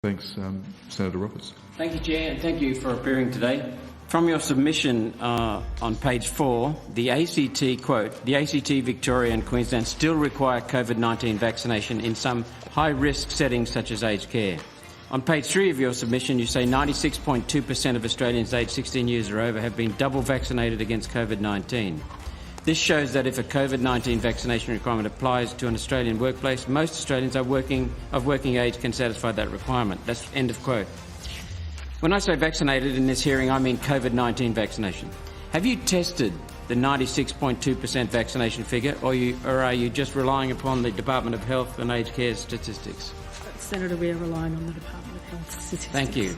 Thanks, Senator Roberts. Thank you, Chair, and thank you for appearing today. From your submission on page 4, the ACT, quote, the ACT, Victoria and Queensland still require COVID-19 vaccination in some high-risk settings such as aged care. On page 3 of your submission, you say 96.2% of Australians aged 16 years or over have been double vaccinated against COVID-19. This shows that if a COVID-19 vaccination requirement applies to an Australian workplace, most Australians of working age can satisfy that requirement. That's end of quote. When I say vaccinated in this hearing, I mean COVID-19 vaccination. Have you tested the 96.2% vaccination figure, or are you just relying upon the Department of Health and Aged Care statistics? Senator, we are relying on the Department of Health statistics. Thank you.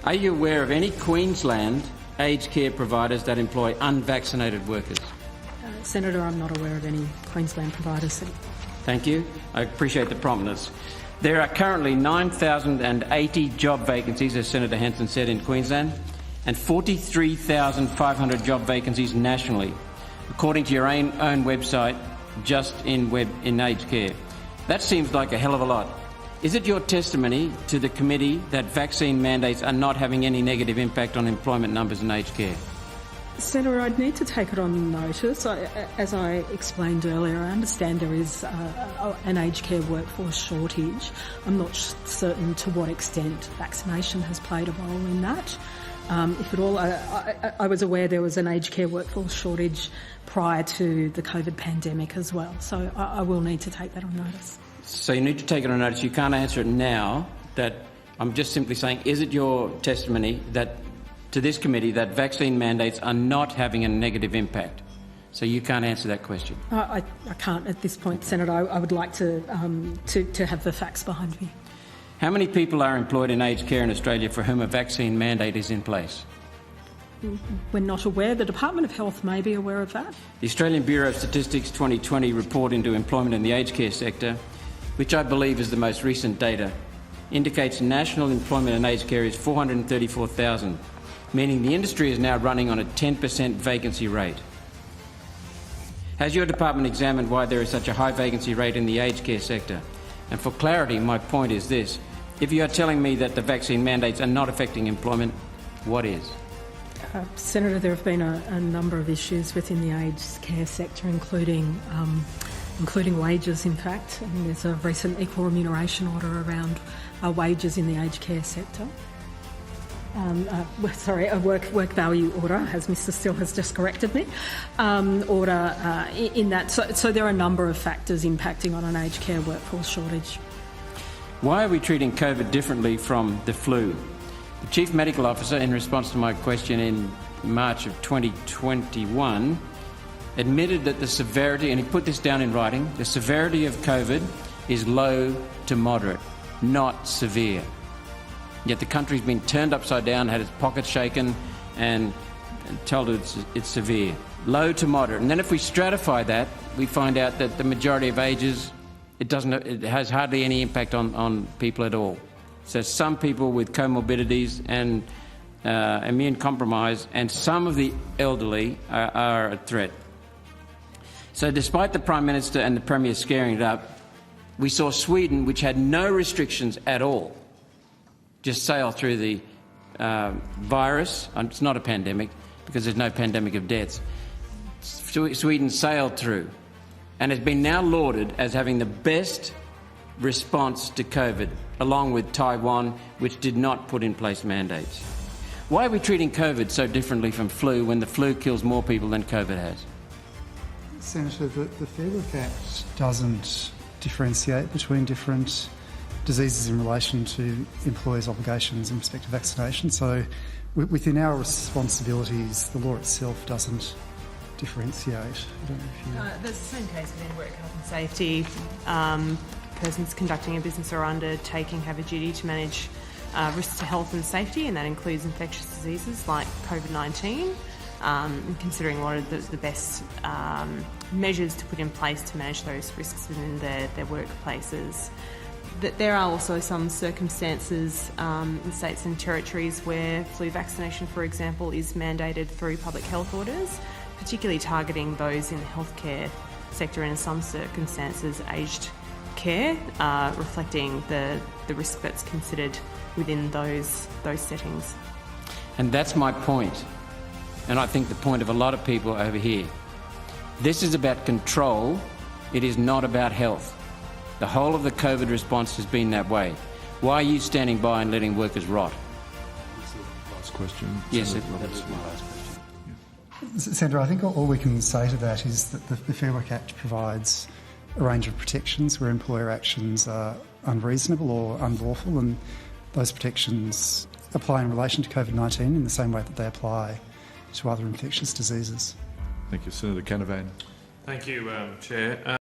Are you aware of any Queensland aged care providers that employ unvaccinated workers? Senator, I'm not aware of any Queensland providers. Thank you. I appreciate the promptness. There are currently 9,080 job vacancies, as Senator Hanson said, in Queensland, and 43,500 job vacancies nationally, according to your own website, just in aged care. That seems like a hell of a lot. Is it your testimony to the committee that vaccine mandates are not having any negative impact on employment numbers in aged care? Senator, I'd need to take it on notice. As I explained earlier, I understand there is an aged care workforce shortage. I'm not certain to what extent vaccination has played a role in that. If at all, I was aware there was an aged care workforce shortage prior to the COVID pandemic as well. So I will need to take that on notice. So you need to take it on notice. You can't answer it now. I'm just simply saying, is it your testimony that to this committee that vaccine mandates are not having a negative impact? So you can't answer that question. I can't at this point, Senator. I would like to have the facts behind me. How many people are employed in aged care in Australia for whom a vaccine mandate is in place? We're not aware. The Department of Health may be aware of that. The Australian Bureau of Statistics 2020 report into employment in the aged care sector, which I believe is the most recent data, indicates national employment in aged care is 434,000. Meaning the industry is now running on a 10% vacancy rate. Has your department examined why there is such a high vacancy rate in the aged care sector? And for clarity, my point is this. If you are telling me that the vaccine mandates are not affecting employment, what is? Senator, there have been a number of issues within the aged care sector, including wages, in fact. And there's a recent equal remuneration order around wages in the aged care sector. A work value order, as Mr Still has just corrected me, in that. So there are a number of factors impacting on an aged care workforce shortage. Why are we treating COVID differently from the flu? The Chief Medical Officer, in response to my question in March of 2021, admitted that the severity, and he put this down in writing, the severity of COVID is low to moderate, not severe. Yet the country's been turned upside down, had its pockets shaken and told it's severe. Low to moderate. And then if we stratify that, we find out that the majority of ages, it has hardly any impact on people at all. So some people with comorbidities and immune compromise and some of the elderly are a threat. So despite the Prime Minister and the Premier scaring it up, we saw Sweden, which had no restrictions at all, just sail through the virus. It's not a pandemic because there's no pandemic of deaths. Sweden sailed through and has been now lauded as having the best response to COVID, along with Taiwan, which did not put in place mandates. Why are we treating COVID so differently from flu when the flu kills more people than COVID has? Senator, the Fair Work Act doesn't differentiate between different diseases in relation to employers' obligations in respect to vaccination. So within our responsibilities, the law itself doesn't differentiate. I don't know if you... There's the same case within work health and safety. Persons conducting a business or undertaking have a duty to manage risks to health and safety, and that includes infectious diseases like COVID-19, considering what are the best measures to put in place to manage those risks within their workplaces. That there are also some circumstances in states and territories where flu vaccination, for example, is mandated through public health orders, particularly targeting those in the healthcare sector and in some circumstances aged care, reflecting the risk that's considered within those settings. And that's my point, and I think the point of a lot of people over here. This is about control, it is not about health. The whole of the COVID response has been that way. Why are you standing by and letting workers rot? That's the last question. Yes, Senator that Roberts. was my last question. Sandra, I think all we can say to that is that the Fair Work Act provides a range of protections where employer actions are unreasonable or unlawful, and those protections apply in relation to COVID-19 in the same way that they apply to other infectious diseases. Thank you. Senator Canavan. Thank you, Chair.